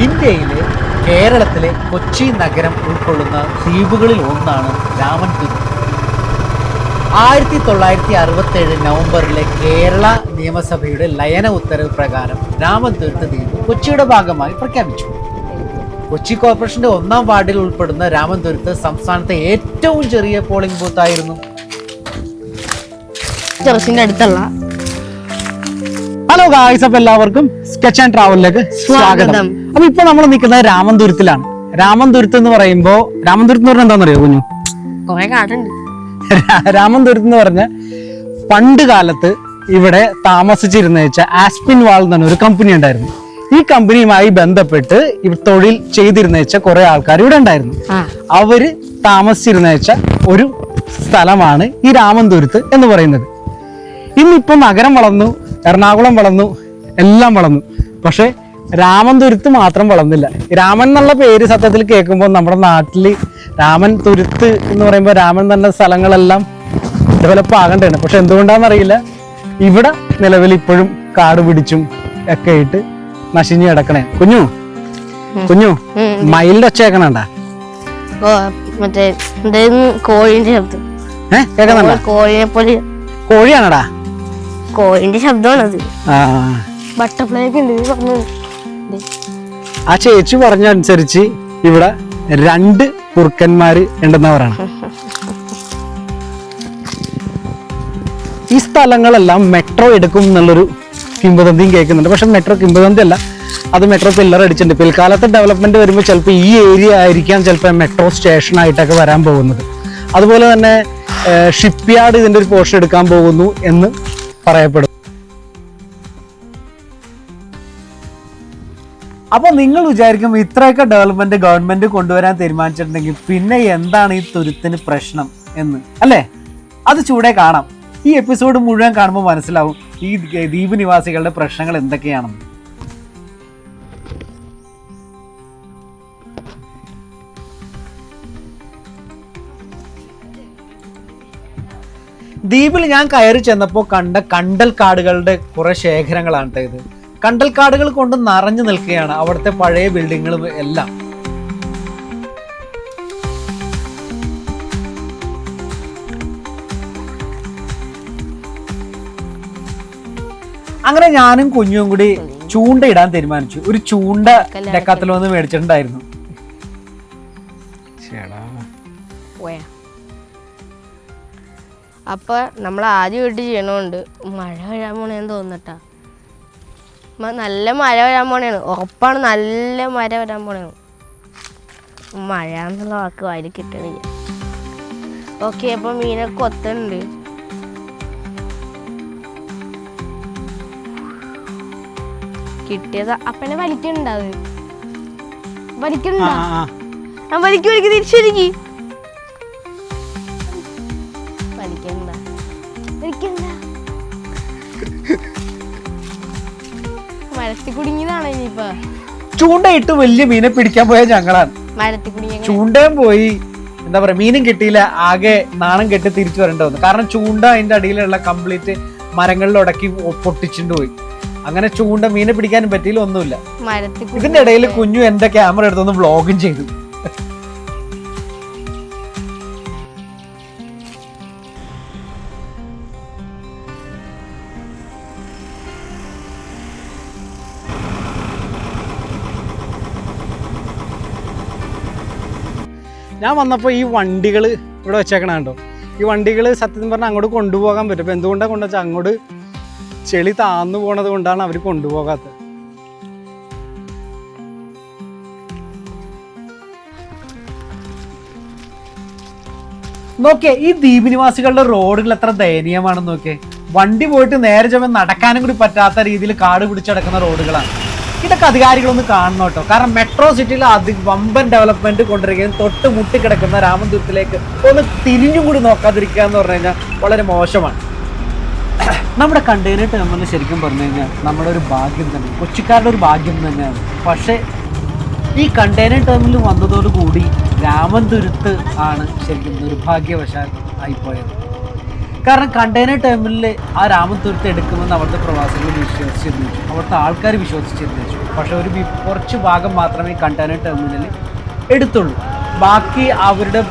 ഇന്ത്യയിലെ കേരളത്തിലെ കൊച്ചി നഗരം ഉൾക്കൊള്ളുന്ന ദ്വീപുകളിൽ ഒന്നാണ് രാമൻതുരുത്ത്. 1967 നവംബറിലെ കേരള നിയമസഭയുടെ ലയന ഉത്തരവ് പ്രകാരം രാമൻതുരുത്ത് ദ്വീപ് കൊച്ചിയുടെ ഭാഗമായി പ്രഖ്യാപിച്ചു. കൊച്ചി കോർപ്പറേഷന്റെ 1-ാം വാർഡിൽ ഉൾപ്പെടുന്ന രാമൻതുരുത്ത് സംസ്ഥാനത്തെ ഏറ്റവും ചെറിയ പോളിംഗ് ബൂത്ത് ആയിരുന്നു. ഹലോ ഗായ്സ്, അപ്പൊ എല്ലാവർക്കും സ്കെച്ച് ആൻഡ് ട്രാവലിലേക്ക് സ്വാഗതം. അപ്പൊ ഇപ്പൊ നമ്മൾ നിൽക്കുന്നത് രാമൻതുരുത്തിലാണ്. രാമൻതുരുത്ത് എന്ന് പറയുമ്പോ രാമൻതുരുത്ത് എന്ന് പറഞ്ഞാൽ എന്താണെന്നറിയോ കുഞ്ഞു? രാമൻതുരുത്ത് എന്ന് പറഞ്ഞ പണ്ട് കാലത്ത് ഇവിടെ താമസിച്ചിരുന്ന ആസ്പിൻ വാൾ എന്ന് പറഞ്ഞ ഒരു കമ്പനി ഉണ്ടായിരുന്നു. ഈ കമ്പനിയുമായി ബന്ധപ്പെട്ട് തൊഴിൽ ചെയ്തിരുന്ന കുറെ ആൾക്കാർ ഇവിടെ ഉണ്ടായിരുന്നു. അവര് താമസിച്ചിരുന്ന ഒരു സ്ഥലമാണ് ഈ രാമൻതുരുത്ത് എന്ന് പറയുന്നത്. ഇന്നിപ്പോ നഗരം വളർന്നു, എറണാകുളം വളർന്നു, എല്ലാം വളർന്നു. പക്ഷെ രാമൻതുരുത്ത് മാത്രം വളർന്നില്ല. രാമൻ എന്നുള്ള പേര് സത്യത്തിൽ കേൾക്കുമ്പോൾ നമ്മുടെ നാട്ടില് രാമൻ തുരുത്ത് എന്ന് പറയുമ്പോൾ രാമൻ തന്നെ സ്ഥലങ്ങളെല്ലാം ഡെവലപ്പ് ആകേണ്ടതാണ്. പക്ഷെ എന്തുകൊണ്ടാണെന്നറിയില്ല, ഇവിടെ നിലവിൽ ഇപ്പോഴും കാട് പിടിച്ചും ഒക്കെ ആയിട്ട് നശിഞ്ഞു കിടക്കണേ. കുഞ്ഞു കുഞ്ഞു മയിലിന്റെ ഒച്ച കേൾക്കണണ്ട? കോഴിയാണടാ? കോഴിന്റെ ശബ്ദമാണത്. ബട്ടർഫ്ലൈ ഒക്കെ ഉണ്ട്. ആ ചേച്ചി പറഞ്ഞ അനുസരിച്ച് ഇവിടെ 2 കുറുക്കന്മാര് ഉണ്ടെന്നാ പറയണ. ഈ സ്ഥലങ്ങളെല്ലാം മെട്രോ എടുക്കും എന്നുള്ളൊരു കിംവദന്തിയും കേൾക്കുന്നുണ്ട്. പക്ഷെ മെട്രോ കിംവദന്തി അല്ല, അത് മെട്രോ പില്ലർ അടിച്ചിട്ടുണ്ട്. പിൽക്കാലത്ത് ഡെവലപ്മെന്റ് വരുമ്പോൾ ചിലപ്പോൾ ഈ ഏരിയ ആയിരിക്കാം ചിലപ്പോൾ മെട്രോ സ്റ്റേഷൻ ആയിട്ടൊക്കെ വരാൻ പോകുന്നത്. അതുപോലെ തന്നെ ഷിപ്പ് യാർഡ് ഇതിന്റെ ഒരു പോർഷൻ എടുക്കാൻ പോകുന്നു എന്ന് പറയപ്പെടും. അപ്പോൾ നിങ്ങൾ വിചാരിക്കും ഇത്രയൊക്കെ ഡെവലപ്മെന്റ് ഗവൺമെന്റ് കൊണ്ടുവരാൻ തീരുമാനിച്ചിട്ടുണ്ടെങ്കിൽ പിന്നെ എന്താണ് ഈ തുരുത്തിന് പ്രശ്നം എന്ന്, അല്ലേ? അത് ചൂടെ കാണാം. ഈ എപ്പിസോഡ് മുഴുവൻ കാണുമ്പോൾ മനസ്സിലാവും ഈ ദ്വീപ് നിവാസികളുടെ പ്രശ്നങ്ങൾ എന്തൊക്കെയാണെന്ന്. ദ്വീപിൽ ഞാൻ കയറി ചെന്നപ്പോൾ കണ്ട കണ്ടൽ കാടുകളുടെ കുറെ ശേഖരങ്ങളാണ് ഇത്. കണ്ടൽ കാടുകൾ കൊണ്ട് നിറഞ്ഞു നിൽക്കുകയാണ് അവിടുത്തെ പഴയ ബിൽഡിങ്ങുകളും എല്ലാം. അങ്ങനെ ഞാനും കുഞ്ഞും കൂടി ചൂണ്ടയിടാൻ തീരുമാനിച്ചു. ഒരു ചൂണ്ട ഡെക്കാത്തലോന്ന് മേടിച്ചിട്ടുണ്ടായിരുന്നു. അപ്പൊ നമ്മൾ ആദ്യമായിട്ട് ചെയ്യണോണ്ട് മഴ വരാൻ പോണേന്ന് തോന്നട്ടാ. നല്ല മഴ വരാൻ പോണേണ്, ഉറപ്പാണ്. നല്ല മഴ വരാൻ പോണേണ്. മഴ എന്നുള്ള വാക്ക് വായിൽ കിട്ടണില്ല. ഓക്കെ, അപ്പൊ മീനൊക്കെ കൊത്തുന്നുണ്ട്. കിട്ടിയത് അപ്പനെ വലിക്കണ്ട. അത് വലിക്കണ്ട. വലിക്ക് തിരിച്ചൊരുക്കി വലിക്കണ്ട വലിക്കണ്ട. മരത്തിൽ കുടുങ്ങിയതാണ്. ഇനിയിപ്പോ ചൂണ്ടയിട്ട് വലിയ മീനെ പിടിക്കാൻ പോയ ഞങ്ങളാണ്. മരത്തിൽ കുടുങ്ങിയ ചൂണ്ടയും പോയി, എന്താ പറയാ, മീനും കിട്ടിയില്ല. ആകെ നാണം കെട്ടി തിരിച്ചു വരേണ്ടി വന്നു. കാരണം ചൂണ്ട അതിന്റെ അടിയിലുള്ള കംപ്ലീറ്റ് മരങ്ങളിൽ ഉടക്കി പൊട്ടിച്ചിട്ട് പോയി. അങ്ങനെ ചൂണ്ട മീനെ പിടിക്കാനും പറ്റിയില്ല, ഒന്നുമില്ല. ഇതിന്റെ ഇടയിൽ കുഞ്ഞു എന്റെ ക്യാമറ എടുത്തൊന്ന് വ്ളോഗും ചെയ്തു. ഞാൻ വന്നപ്പോൾ ഈ വണ്ടികൾ ഇവിടെ വെച്ചേക്കണ കണ്ടോ? ഈ വണ്ടികൾ സത്യം പറഞ്ഞാൽ അങ്ങോട്ട് കൊണ്ടുപോകാൻ പറ്റും. അപ്പോൾ എന്തുകൊണ്ടാണ് കൊണ്ടുവച്ചാൽ അങ്ങോട്ട് ചെളി താന്നു പോണത് കൊണ്ടാണ് അവർ കൊണ്ടുപോകാത്തത്. നോക്കിയേ, ഈ ദ്വീപ് നിവാസികളുടെ റോഡുകൾ എത്ര ദയനീയമാണെന്ന് നോക്കിയേ. വണ്ടി പോയിട്ട് നേരെ ചൊവ്വേ നടക്കാനും കൂടി പറ്റാത്ത രീതിയിൽ കാട് പിടിച്ചടക്കുന്ന റോഡുകളാണ്. ഇതൊക്കെ അധികാരികളൊന്ന് കാണണം കേട്ടോ. കാരണം മെട്രോ സിറ്റിയിൽ വമ്പൻ ഡെവലപ്മെന്റ് കൊണ്ടുവരികയും തൊട്ട് മുട്ടിക്കിടക്കുന്ന രാമൻതുരുത്തിലേക്ക് ഒന്ന് തിരിഞ്ഞും കൂടി നോക്കാതിരിക്കുക എന്ന് പറഞ്ഞു കഴിഞ്ഞാൽ വളരെ മോശമാണ്. നമ്മുടെ കണ്ടെയ്നർ ടെർമിനൽ ശരിക്കും പറഞ്ഞു കഴിഞ്ഞാൽ നമ്മുടെ ഒരു ഭാഗ്യം തന്നെ, കൊച്ചിക്കാരുടെ ഒരു ഭാഗ്യം തന്നെയാണ്. പക്ഷേ ഈ കണ്ടെയ്നർ ടെർമിനൽ വന്നതോടുകൂടി രാമൻതുരുത്ത് ആണ് ശരിക്കും നിർഭാഗ്യവശാൽ ആയിപ്പോയത്. കാരണം കണ്ടെയ്നർ ടെർമിനലിൽ ആ രാമതുരത്ത് എടുക്കുമെന്ന് അവിടുത്തെ പ്രവാസികൾ വിശ്വസിച്ചിരുന്നു, അവിടുത്തെ ആൾക്കാർ വിശ്വസിച്ചിരുന്നു. പക്ഷെ കുറച്ച് ഭാഗം മാത്രമേ കണ്ടെയ്നർ ടെർമിനലിൽ എടുത്തുള്ളൂ. ബാക്കി അവരുടെ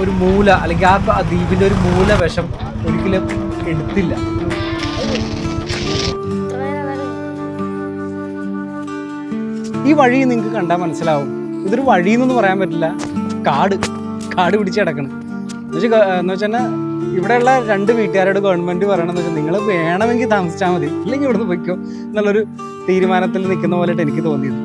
ഒരു മൂല അല്ലെങ്കിൽ ആ ദ്വീപിൻ്റെ ഒരു മൂലവശം ഒരിക്കലും എടുത്തില്ല. ഈ വഴി നിങ്ങൾക്ക് കണ്ടാൽ മനസ്സിലാവും, ഇതൊരു വഴി എന്നൊന്നും പറയാൻ പറ്റില്ല, കാട് പിടിച്ച് കിടക്കണം. എന്ന് വെച്ചാൽ ഇവിടെയുള്ള 2 വീട്ടുകാരോട് ഗവൺമെൻറ് പറയണമെന്ന് വെച്ചാൽ നിങ്ങൾ വേണമെങ്കിൽ താമസിച്ചാൽ മതി, ഇല്ലെങ്കിൽ ഇവിടുന്ന് പോയിക്കോ എന്നുള്ളൊരു തീരുമാനത്തിൽ നിൽക്കുന്ന പോലെയായിട്ട് എനിക്ക് തോന്നിയത്.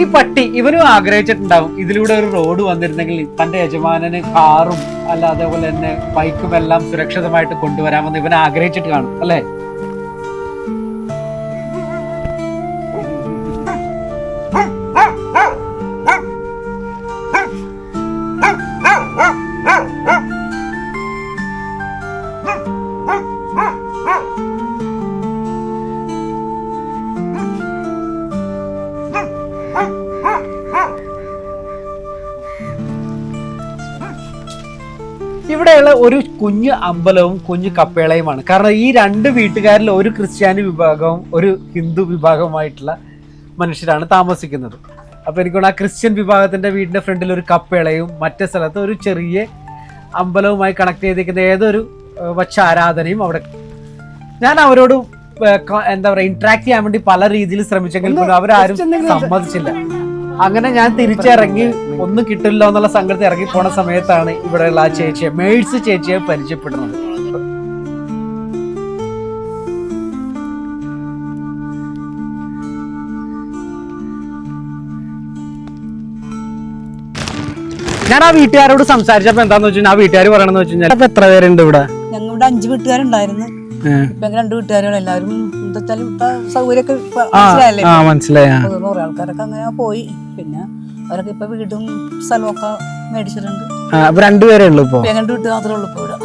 ഈ പട്ടി ഇവനും ആഗ്രഹിച്ചിട്ടുണ്ടാവും ഇതിലൂടെ ഒരു റോഡ് വന്നിരുന്നെങ്കിൽ തൻ്റെ യജമാനന് കാറും അല്ല അതേപോലെ തന്നെ ബൈക്കും എല്ലാം സുരക്ഷിതമായിട്ട് കൊണ്ടുവരാമെന്ന് ഇവൻ ആഗ്രഹിച്ചിട്ട് കാണും അല്ലേ? ഇവിടെയുള്ള ഒരു കുഞ്ഞു അമ്പലവും കുഞ്ഞു കപ്പേളയുമാണ്. കാരണം ഈ 2 വീട്ടുകാരിൽ ഒരു ക്രിസ്ത്യാനി വിഭാഗവും ഒരു ഹിന്ദു വിഭാഗവുമായിട്ടുള്ള മനുഷ്യരാണ് താമസിക്കുന്നത്. അപ്പോൾ എനിക്കൊന്ന് ആ ക്രിസ്ത്യൻ വിഭാഗത്തിൻ്റെ വീടിൻ്റെ ഫ്രണ്ടിൽ ഒരു കപ്പേളയും മറ്റേ സ്ഥലത്ത് ഒരു ചെറിയ അമ്പലവുമായി കണക്ട് ചെയ്തിരിക്കുന്ന ഏതൊരു വച്ച ആരാധനയും അവിടെ. ഞാൻ അവരോട് എന്താ പറയുക ഇന്ററാക്ട് ചെയ്യാൻ വേണ്ടി പല രീതിയിൽ ശ്രമിച്ചെങ്കിൽ പോലും അവരാരും സമ്മതിച്ചില്ല. അങ്ങനെ ഞാൻ തിരിച്ചിറങ്ങി ഒന്നും കിട്ടില്ല എന്നുള്ള സംഘത്തിൽ ഇറങ്ങി പോണ സമയത്താണ് ഇവിടെയുള്ള ആ ചേച്ചിയെ മേഴ്സ് ചേച്ചിയെ പരിചയപ്പെടുന്നത്. ഞാൻ ആ വീട്ടുകാരോട് സംസാരിച്ചപ്പോ എന്താന്ന് വെച്ചാൽ ആ വീട്ടുകാർ പറയണെന്ന് വെച്ച് കഴിഞ്ഞാൽ അപ്പൊ എത്ര പേരുണ്ട് ഇവിടെ? ഞങ്ങളുടെ 5 വീട്ടുകാരുണ്ടായിരുന്നു. ഇപ്പൊ 2 വീട്ടുകാരുകൾ എല്ലാവരും സൗകര്യമൊക്കെ മനസ്സിലായി. കുറെ ആൾക്കാരൊക്കെ അങ്ങനെ പോയി. പിന്നെ അവരൊക്കെ ഇപ്പൊ വീടും സ്ഥലമൊക്കെ മേടിച്ചിട്ടുണ്ട്. 2 പേരേ ഉള്ളൂ ഇപ്പൊ? 2 വീട്ടുകാർ മാത്രമേ ഉള്ളൂ ഇപ്പൊ ഇവിടെ.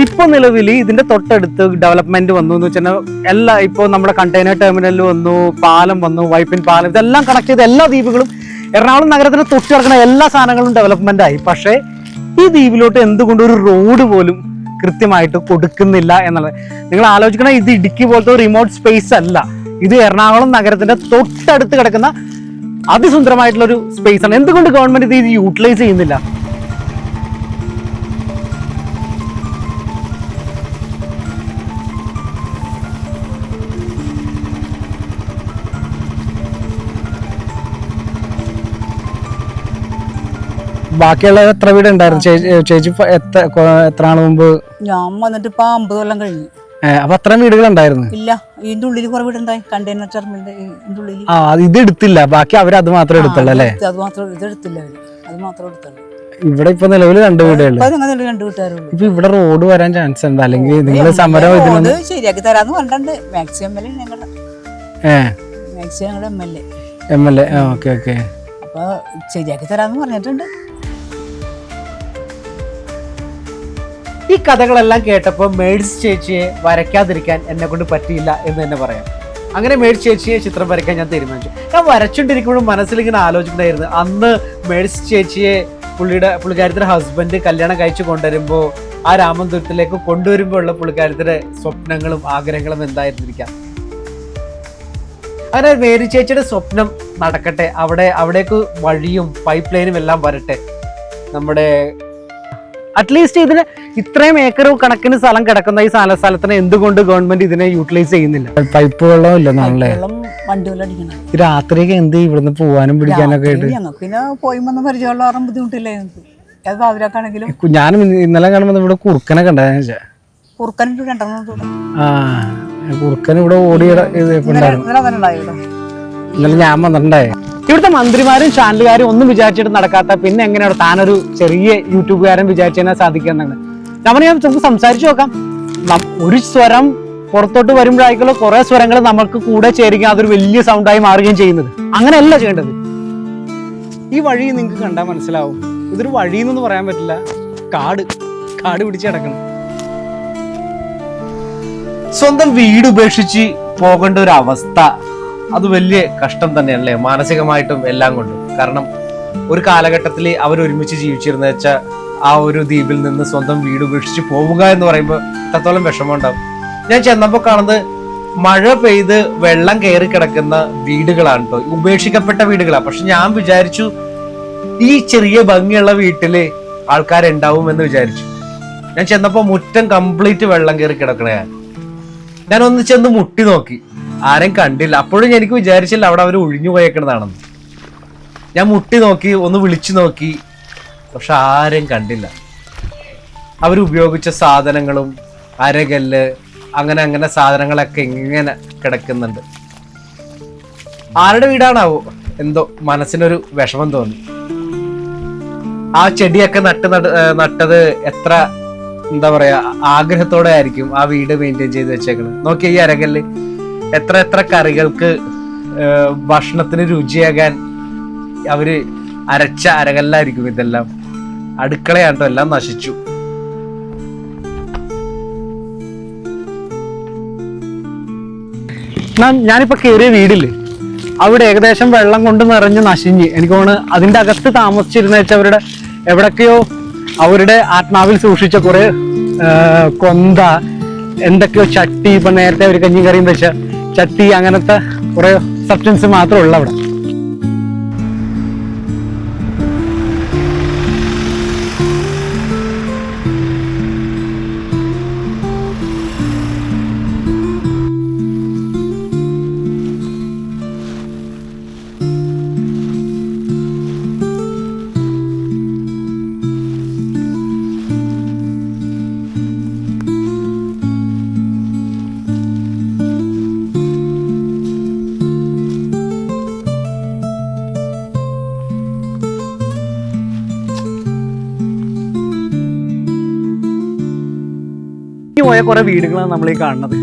ഇപ്പൊ നിലവിൽ ഇതിന്റെ തൊട്ടടുത്ത് ഡെവലപ്മെന്റ് വന്നു എന്ന് വെച്ചാൽ എല്ലാ ഇപ്പൊ നമ്മുടെ കണ്ടെയ്നർ ടെർമിനലിൽ വന്നു, പാലം വന്നു, വൈപ്പിൻ പാലം, ഇതെല്ലാം കണക്ട് ചെയ്ത എല്ലാ ദ്വീപുകളും എറണാകുളം നഗരത്തിന് തൊട്ട് കിടക്കുന്ന എല്ലാ സാധനങ്ങളും ഡെവലപ്മെന്റ് ആയി. പക്ഷേ ഈ ദ്വീപിലോട്ട് എന്തുകൊണ്ട് ഒരു റോഡ് പോലും കൃത്യമായിട്ട് കൊടുക്കുന്നില്ല എന്നുള്ളത് നിങ്ങൾ ആലോചിക്കണം. ഇത് ഇടുക്കി പോലത്തെ റിമോട്ട് സ്പേസ് അല്ല, ഇത് എറണാകുളം നഗരത്തിന്റെ തൊട്ടടുത്ത് കിടക്കുന്ന അതിസുന്ദരമായിട്ടുള്ള ഒരു സ്പേസ് ആണ്. എന്തുകൊണ്ട് ഗവൺമെന്റ് ഇത് യൂട്ടിലൈസ് ചെയ്യുന്നില്ല? ബാക്കിയുള്ള എത്ര വീട് ഉണ്ടായിരുന്നു ചേച്ചി? എത്ര നാൾ മുമ്പ്? ഞാൻ വന്നിട്ട് ഇപ്പൊ 50 കൊല്ലം കഴിഞ്ഞു. അപ്പൊ അത്രയും വീടുകൾ ഉണ്ടായിരുന്നു? ഇല്ല, ഇതിന്റെ ഉള്ളിൽ കുറെ വീടുണ്ടായി. കണ്ടെയ്നർ ടെർമിനലിന്റെ ഉള്ളിൽ. ഇത് എടുത്തില്ല, ബാക്കി അവര് അത് മാത്രമേ എടുത്തുള്ളൂ അല്ലേ? അത് മാത്രം ഇത് എടുത്തില്ല, അത് മാത്രം എടുത്തുള്ളൂ. ഇവിടെ ഇപ്പൊ നിലവിൽ 2 വീടുകൾ. 2 വീട്ടുകാരുള്ളൂ. ഇപ്പൊ ഇവിടെ റോഡ് വരാൻ ചാൻസ് ഉണ്ട്, അല്ലെങ്കിൽ നിങ്ങൾ സമരം ശരിയാക്കി തരാന്ന് പറഞ്ഞിട്ടുണ്ട്. മാക്സിമം ഞങ്ങളുടെ MLA ഓക്കെ അപ്പൊ ശരിയാക്കി തരാന്ന് പറഞ്ഞിട്ടുണ്ട്. ഈ കഥകളെല്ലാം കേട്ടപ്പോൾ മേഴ്സ് ചേച്ചിയെ വരയ്ക്കാതിരിക്കാൻ എന്നെ കൊണ്ട് പറ്റിയില്ല എന്ന് തന്നെ പറയാം. അങ്ങനെ മേഴ്സ് ചേച്ചിയെ ചിത്രം വരയ്ക്കാൻ ഞാൻ തീരുമാനിച്ചു. ഞാൻ വരച്ചുകൊണ്ടിരിക്കുമ്പോഴും മനസ്സിലിങ്ങനെ ആലോചിക്കണമായിരുന്നു, അന്ന് മേഴ്സ് ചേച്ചിയെ പുള്ളിക്കാരത്തിൻ്റെ ഹസ്ബൻഡ് കല്യാണം കഴിച്ചു കൊണ്ടുവരുമ്പോൾ ആ രാമതുരത്തിലേക്ക് കൊണ്ടുവരുമ്പോൾ ഉള്ള പുള്ളിക്കാരത്തിൻ്റെ സ്വപ്നങ്ങളും ആഗ്രഹങ്ങളും എന്തായിരുന്നിരിക്കാം. അങ്ങനെ മേരി ചേച്ചിയുടെ സ്വപ്നം നടക്കട്ടെ, അവിടേക്ക് വഴിയും പൈപ്പ് ലൈനും എല്ലാം വരട്ടെ. നമ്മുടെ അറ്റ്ലീസ്റ്റ് ഇതിന് ഇത്രയും ഏക്കർ കണക്കിന് സ്ഥലം കിടക്കുന്ന ഈ സ്ഥലത്തിന് എന്തുകൊണ്ട് ഗവൺമെന്റ് ഇതിനെ യൂട്ടിലൈസ് ചെയ്യുന്നില്ല? പൈപ്പ് വെള്ളം ഇല്ലെന്നാണല്ലേ? രാത്രിയൊക്കെ എന്ത് ഇവിടുന്ന് പോവാനും പിടിക്കാനൊക്കെ ആയിട്ട്? ഞാൻ ഇന്നലെ കാണുമ്പോ ഇവിടെ കുറുക്കനൊക്കെ ഉണ്ടായെന്ന്. കുറുക്കൻ ഇവിടെ ഓടി ഇന്നലെ ഞാൻ വന്നിട്ടുണ്ടായി. ഇവിടുത്തെ മന്ത്രിമാരും ചാനലുകാരും ഒന്നും വിചാരിച്ചിട്ട് നടക്കാത്ത പിന്നെ എങ്ങനെയാണ് താനൊരു ചെറിയ യൂട്യൂബുകാരൻ വിചാരിച്ചാൽ സാധിക്കുന്നത്? നമ്മൾ ഞാൻ നമുക്ക് സംസാരിച്ചു നോക്കാം. ഒരു സ്വരം പുറത്തോട്ട് വരുമ്പോഴായിരിക്കുമല്ലോ കുറെ സ്വരങ്ങൾ നമുക്ക് കൂടെ ചേരുകയും അതൊരു വലിയ സൗണ്ടായി മാറുകയും ചെയ്യുന്നത്. അങ്ങനെയല്ല ചെയ്യേണ്ടത്. ഈ വഴി നിങ്ങൾക്ക് കണ്ടാൽ മനസ്സിലാവും, ഇതൊരു വഴി എന്നൊന്നും പറയാൻ പറ്റില്ല, കാട് പിടിച്ച് കിടക്കണം. സ്വന്തം വീട് ഉപേക്ഷിച്ച് പോകേണ്ട ഒരു അവസ്ഥ, അത് വലിയ കഷ്ടം തന്നെയല്ലേ മാനസികമായിട്ടും എല്ലാം കൊണ്ടും. കാരണം ഒരു കാലഘട്ടത്തിൽ അവർ ഒരുമിച്ച് ജീവിച്ചിരുന്ന വെച്ചാൽ ആ ഒരു ദ്വീപിൽ നിന്ന് സ്വന്തം വീട് ഉപേക്ഷിച്ച് പോവുക എന്ന് പറയുമ്പോൾ എത്രത്തോളം വിഷമം ഉണ്ടാവും. ഞാൻ ചെന്നപ്പോൾ കാണുന്നത് മഴ പെയ്ത് വെള്ളം കയറി കിടക്കുന്ന വീടുകളാണ് കേട്ടോ, ഉപേക്ഷിക്കപ്പെട്ട വീടുകളാണ്. പക്ഷെ ഞാൻ വിചാരിച്ചു ഈ ചെറിയ ഭംഗിയുള്ള വീട്ടില് ആൾക്കാരുണ്ടാവും എന്ന് വിചാരിച്ചു. ഞാൻ ചെന്നപ്പോ മുറ്റം കംപ്ലീറ്റ് വെള്ളം കയറി കിടക്കണയാണ്. ഞാൻ ഒന്ന് ചെന്ന് മുട്ടി നോക്കി, ആരെയും കണ്ടില്ല. അപ്പോഴും എനിക്ക് വിചാരിച്ചില്ല അവിടെ അവർ ഒഴിഞ്ഞു പോയേക്കണതാണെന്ന്. ഞാൻ മുട്ടി നോക്കി, ഒന്ന് വിളിച്ചു നോക്കി, പക്ഷെ ആരെയും കണ്ടില്ല. അവരുപയോഗിച്ച സാധനങ്ങളും അരകല്ല് അങ്ങനെ അങ്ങനെ സാധനങ്ങളൊക്കെ ഇങ്ങനെ കിടക്കുന്നുണ്ട്. ആരുടെ വീടാണാവോ, എന്തോ മനസ്സിനൊരു വിഷമം തോന്നി. ആ ചെടിയൊക്കെ നട്ടത് എത്ര എന്താ പറയാ ആഗ്രഹത്തോടെ ആയിരിക്കും ആ വീട് മെയിൻറ്റെയിൻ ചെയ്ത് വെച്ചേക്കുന്നത്. നോക്കിയ ഈ അരകല്ല് എത്ര കറികൾക്ക് ഭക്ഷണത്തിന് രുചിയാകാൻ അവര് അരച്ച അരകല്ലായിരിക്കും ഇതെല്ലാം. അടുക്കളയാട്ടോ, എല്ലാം നശിച്ചു. ഞാനിപ്പോ കയറിയ വീടില്ലേ, അവിടെ ഏകദേശം വെള്ളം കൊണ്ട് നിറഞ്ഞ് നശിഞ്ഞ്. എനിക്ക് തോന്നുന്നു അതിന്റെ അകത്ത് താമസിച്ചിരുന്ന വെച്ചവരുടെ എവിടൊക്കെയോ അവരുടെ ആത്മാവിൽ സൂക്ഷിച്ച കുറെ കൊന്ത, എന്തൊക്കെയോ ചട്ടി, ഇപ്പൊ നേരത്തെ ഒരു കഞ്ഞി കറിയും വെച്ച ചട്ടി, അങ്ങനത്തെ കുറെ സബ്സ്റ്റൻസ് മാത്രമേ ഉള്ളൂ അവിടെ. പോയ കുറെ വീടുകളാണ് നമ്മൾ ഈ കാണുന്നത്.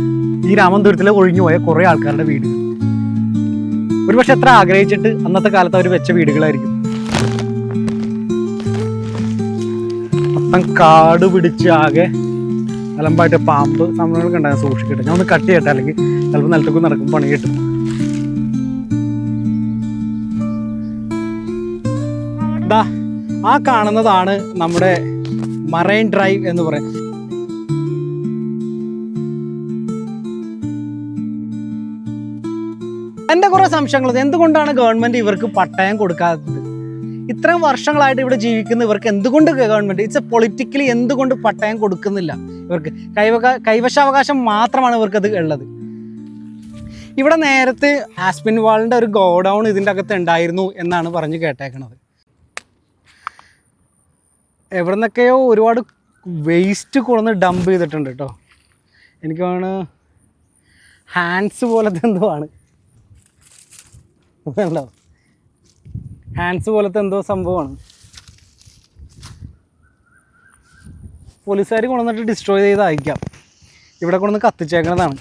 ഈ രാമന്തപുരത്തിലെ ഒഴിഞ്ഞു പോയ കുറെ ആൾക്കാരുടെ വീടുകൾ. ഒരുപക്ഷെ എത്ര ആഗ്രഹിച്ചിട്ട് അന്നത്തെ കാലത്ത് അവർ വെച്ച വീടുകളായിരിക്കും. മൊത്തം കാട് പിടിച്ച് ആകെ അലമ്പായിട്ട് പാമ്പ് സംഭവങ്ങളൊക്കെ ഉണ്ടാകും. സൂക്ഷിക്കട്ടെ, ഞാൻ ഒന്ന് കട്ട് ചെയ്യട്ടെ, അല്ലെങ്കിൽ ചിലപ്പോൾ നിലത്തേക്ക് നടക്കും, പണി കിട്ടും. ആ കാണുന്നതാണ് നമ്മുടെ മറൈൻ ഡ്രൈവ് എന്ന് പറയുന്നത്. എൻ്റെ കുറെ സംശയങ്ങൾ, എന്തുകൊണ്ടാണ് ഗവൺമെന്റ് ഇവർക്ക് പട്ടയം കൊടുക്കാത്തത്? ഇത്രയും വർഷങ്ങളായിട്ട് ഇവിടെ ജീവിക്കുന്ന ഇവർക്ക് എന്തുകൊണ്ട് ഗവൺമെന്റ് പൊളിറ്റിക്കലി എന്തുകൊണ്ട് പട്ടയം കൊടുക്കുന്നില്ല? ഇവർക്ക് കൈവശാവകാശം മാത്രമാണ് ഇവർക്ക് അത് ഉള്ളത്. ഇവിടെ നേരത്തെ ആസ്പിൻ വാളിന്റെ ഒരു ഗോഡൗൺ ഇതിൻ്റെ അകത്ത് ഉണ്ടായിരുന്നു എന്നാണ് പറഞ്ഞ് കേട്ടേക്കണത്. എവിടെ നിന്നൊക്കെയോ ഒരുപാട് വേസ്റ്റ് കൊണ്ടുവന്ന് ഡംപ് ചെയ്തിട്ടുണ്ട് കേട്ടോ. എനിക്ക് തോന്നുന്നു ഹാൻഡ്സ് പോലത്തെ എന്തോ ആണ്, ഉണ്ടോ? ഹാൻഡ്സ് പോലത്തെ എന്തോ സംഭവമാണ്. പോലീസുകാർ കൊണ്ടുവന്നിട്ട് ഡിസ്ട്രോയ് ചെയ്ത് അയക്കാം. ഇവിടെ കൊണ്ടുവന്ന് കത്തിച്ചേക്കുന്നതാണ്.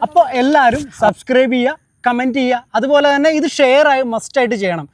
അപ്പോൾ എല്ലാവരും സബ്സ്ക്രൈബ് ചെയ്യുക, കമൻറ്റ് ചെയ്യുക, അതുപോലെ തന്നെ ഇത് ഷെയർ ആയി മസ്റ്റായിട്ട് ചെയ്യണം.